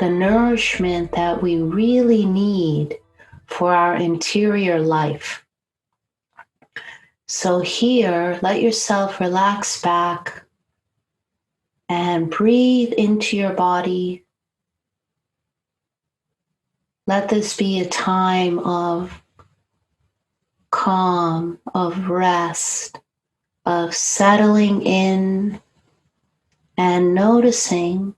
the nourishment that we really need for our interior life. So here, let yourself relax back and breathe into your body. Let this be a time of calm, of rest, of settling in and noticing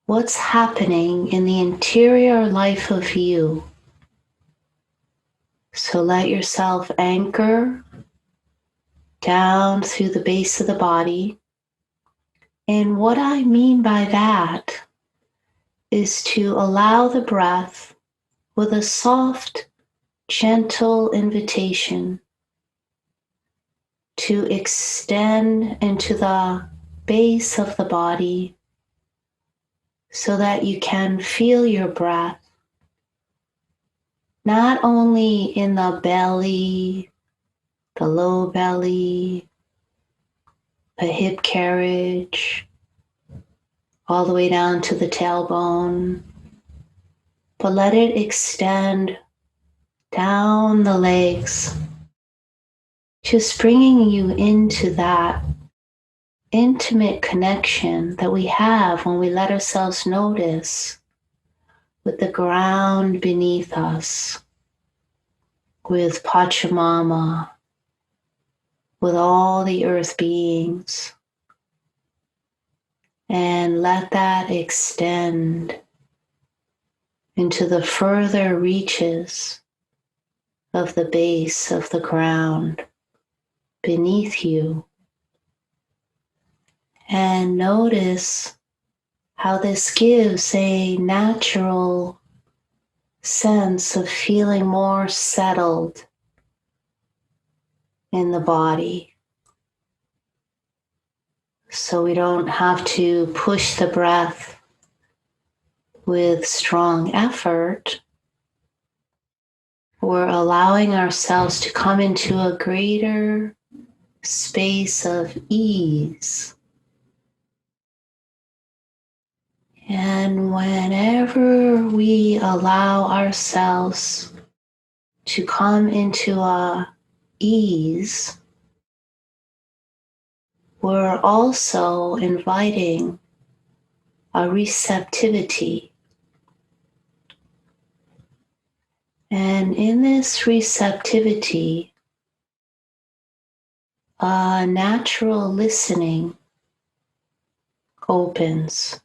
what's happening in the interior life of you. So let yourself anchor down through the base of the body. And what I mean by that is to allow the breath with a soft, gentle invitation to extend into the base of the body so that you can feel your breath not only in the belly, the low belly, the hip carriage, all the way down to the tailbone, but let it extend down the legs, just bringing you into that intimate connection that we have when we let ourselves notice with the ground beneath us, with Pachamama, with all the earth beings. And let that extend into the further reaches of the base of the ground beneath you. And notice how this gives a natural sense of feeling more settled in the body. So we don't have to push the breath with strong effort. We're allowing ourselves to come into a greater space of ease. And whenever we allow ourselves to come into a ease, we're also inviting a receptivity. And in this receptivity, a natural listening opens.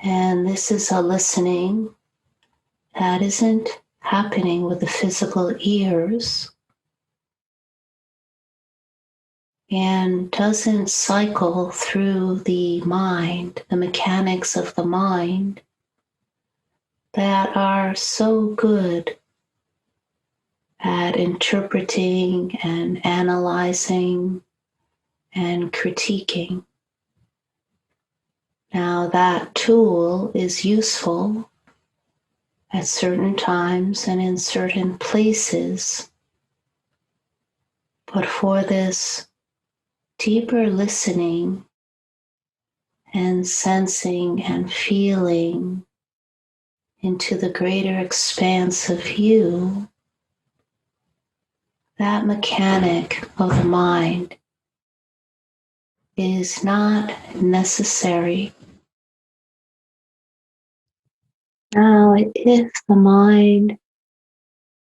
And this is a listening that isn't happening with the physical ears and doesn't cycle through the mind, the mechanics of the mind that are so good at interpreting and analyzing and critiquing. Now, that tool is useful at certain times and in certain places, but for this deeper listening and sensing and feeling into the greater expanse of you, that mechanic of the mind is not necessary. Now, if the mind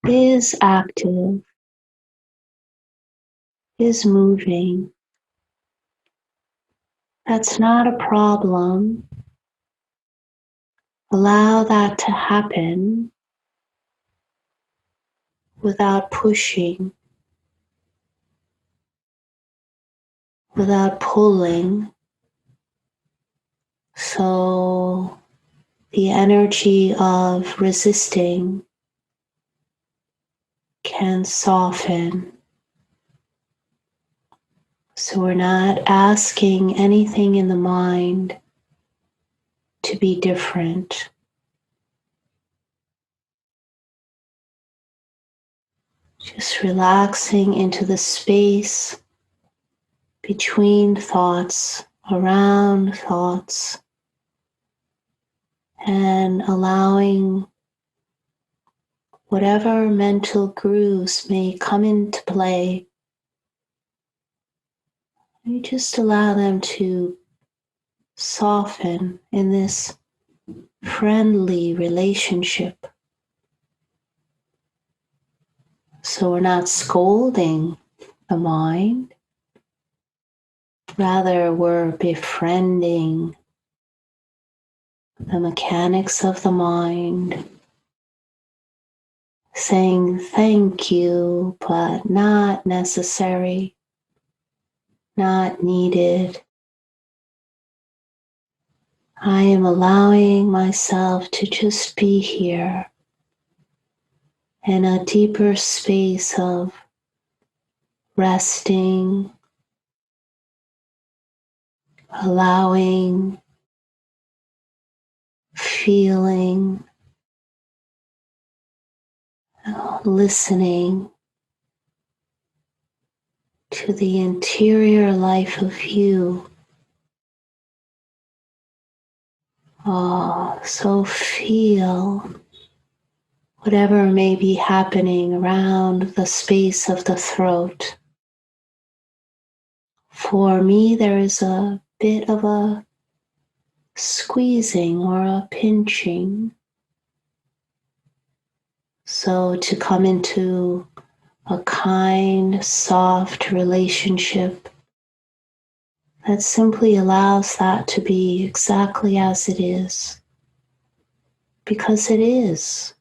is active, is moving, that's not a problem. Allow that to happen without pushing, without pulling. So the energy of resisting can soften. So we're not asking anything in the mind to be different. Just relaxing into the space between thoughts, around thoughts, and allowing whatever mental grooves may come into play. You just allow them to soften in this friendly relationship. So we're not scolding the mind, rather we're befriending the mechanics of the mind, saying thank you, but not necessary, not needed. I am allowing myself to just be here in a deeper space of resting, allowing, feeling, listening to the interior life of you. Oh, so feel whatever may be happening around the space of the throat. For me, there is a bit of a squeezing or a pinching. So to come into a kind, soft relationship that simply allows that to be exactly as it is, because it is.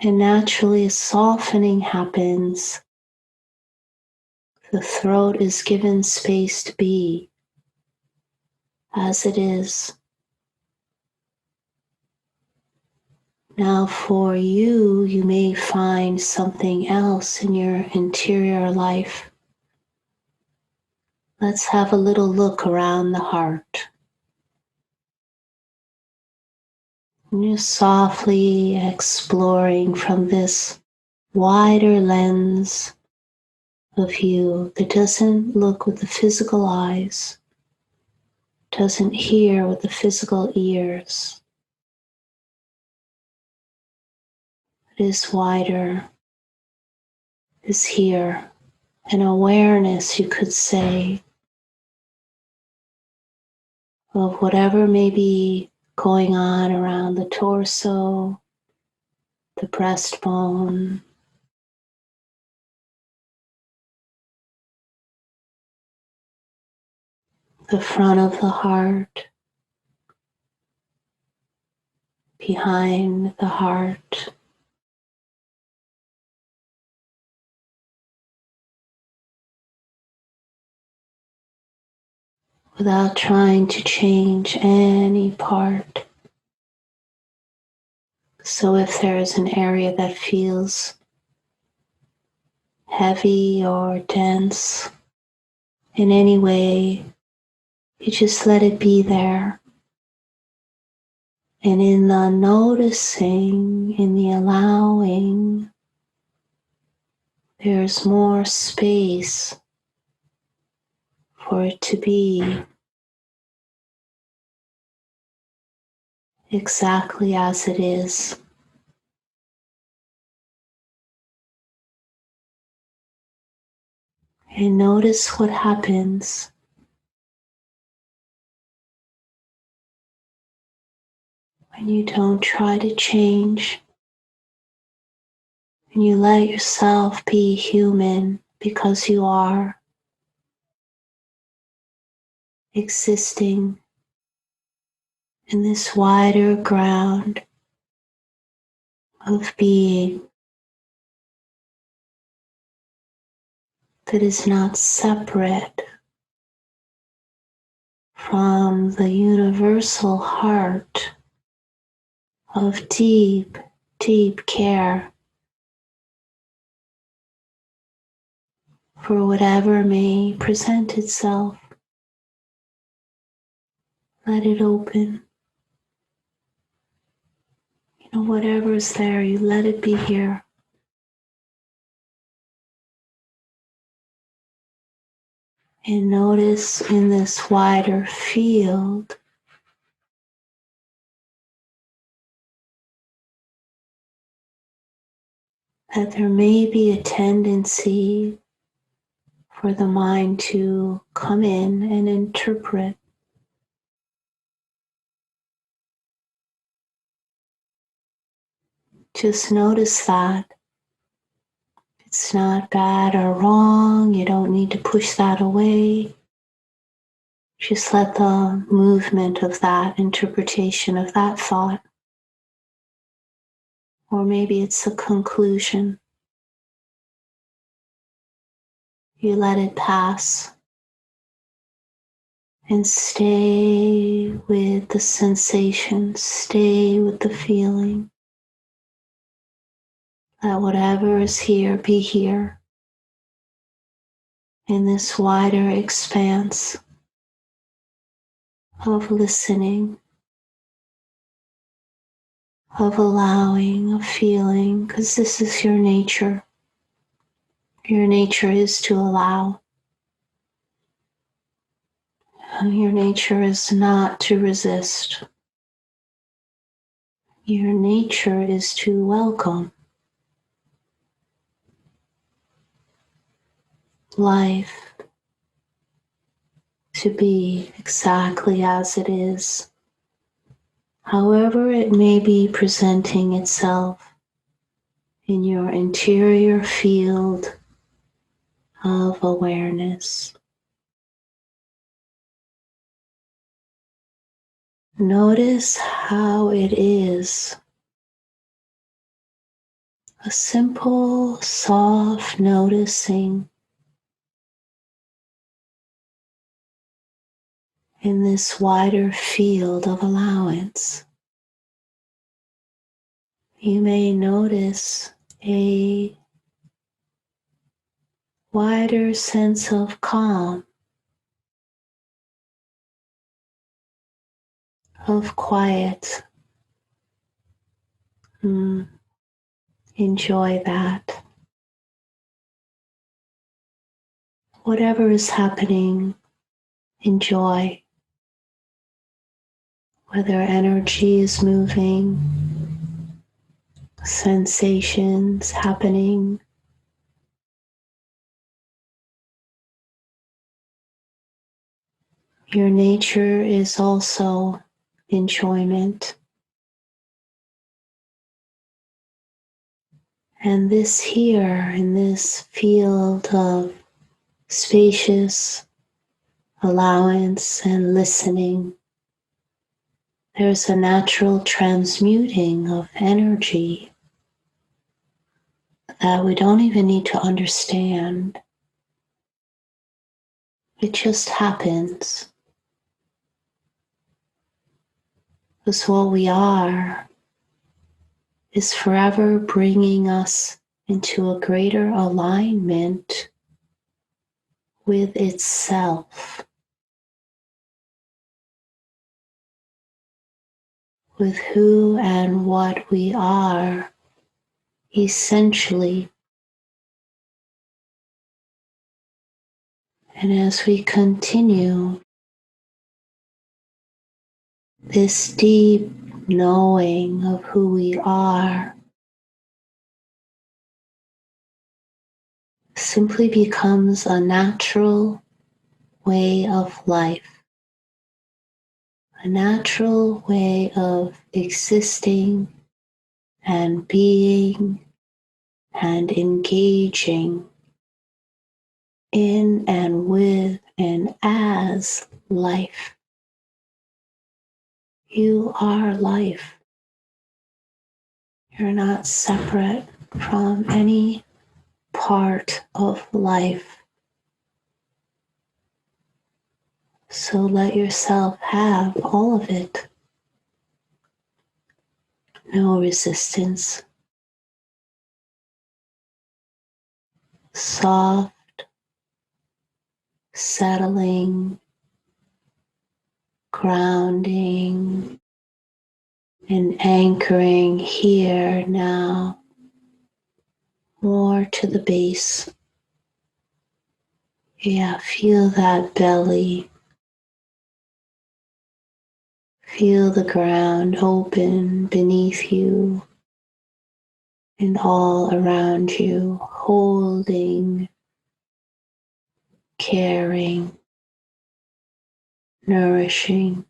And naturally a softening happens. The throat is given space to be as it is. Now for you, you may find something else in your interior life. Let's have a little look around the heart. And you're softly exploring from this wider lens of you that doesn't look with the physical eyes, doesn't hear with the physical ears. It is wider, is here, an awareness, you could say, of whatever may be going on around the torso, the breastbone, the front of the heart, behind the heart. Without trying to change any part. So if there is an area that feels heavy or dense in any way, you just let it be there. And in the noticing, in the allowing, there's more space for it to be exactly as it is. And notice what happens when you don't try to change, and you let yourself be human because you are existing in this wider ground of being that is not separate from the universal heart of deep, deep care for whatever may present itself. Let it open. Whatever's there, you let it be here. And notice in this wider field that there may be a tendency for the mind to come in and interpret. Just notice that. It's not bad or wrong. You don't need to push that away. Just let the movement of that interpretation of that thought, or maybe it's a conclusion, you let it pass and stay with the sensation, stay with the feeling. Let whatever is here be here in this wider expanse of listening, of allowing, of feeling, because this is your nature. Your nature is to allow. Your nature is not to resist. Your nature is to welcome life to be exactly as it is, however it may be presenting itself in your interior field of awareness. Notice how it is a simple, soft noticing in this wider field of allowance. You may notice a wider sense of calm, of quiet. Enjoy that. Whatever is happening, enjoy. Whether energy is moving, sensations happening. Your nature is also enjoyment. And this here, in this field of spacious allowance and listening, there's a natural transmuting of energy that we don't even need to understand. It just happens. Because what we are is forever bringing us into a greater alignment with itself, with who and what we are essentially. And as we continue this deep knowing of who we are, simply becomes a natural way of life, a natural way of existing and being and engaging in and with and as life. You are life. You're not separate from any part of life. So let yourself have all of it. No resistance. Soft, settling, grounding, and anchoring here now, more to the base. Yeah, feel that belly. Feel the ground open beneath you and all around you, holding, caring, nourishing.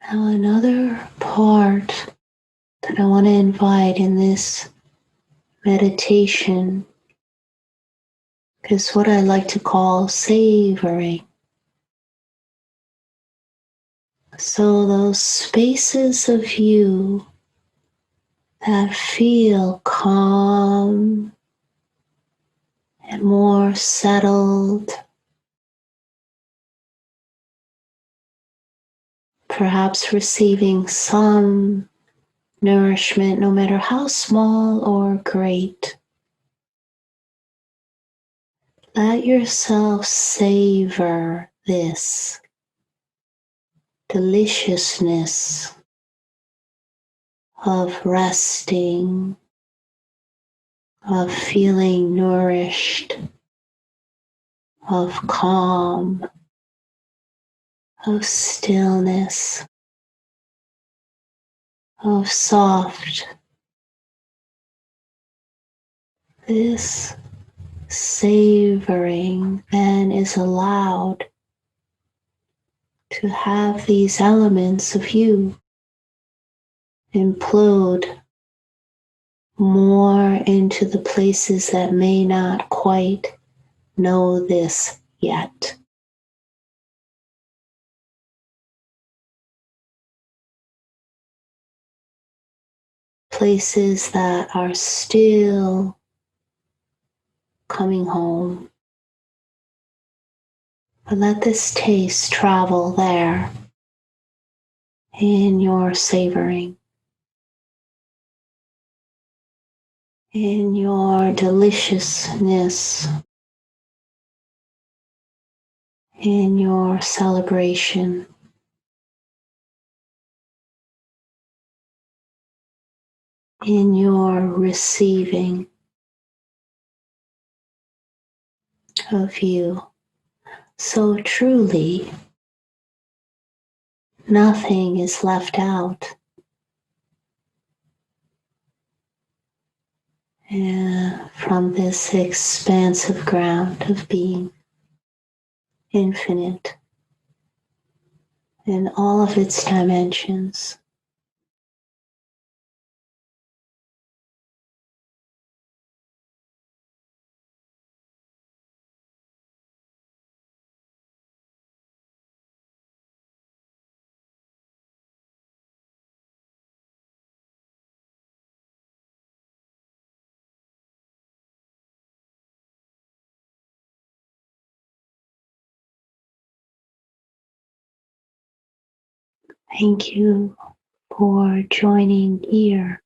Now, another part that I want to invite in this meditation is what I like to call savoring. So, those spaces of you that feel calm and more settled, perhaps receiving some nourishment, no matter how small or great. Let yourself savor this deliciousness of resting, of feeling nourished, of calm, of stillness, of soft. This savoring then is allowed to have these elements of you implode more into the places that may not quite know this yet. Places that are still coming home. But let this taste travel there in your savoring, in your deliciousness, in your celebration, in your receiving of you. So truly, nothing is left out. From this expansive ground of being infinite in all of its dimensions. Thank you for joining here.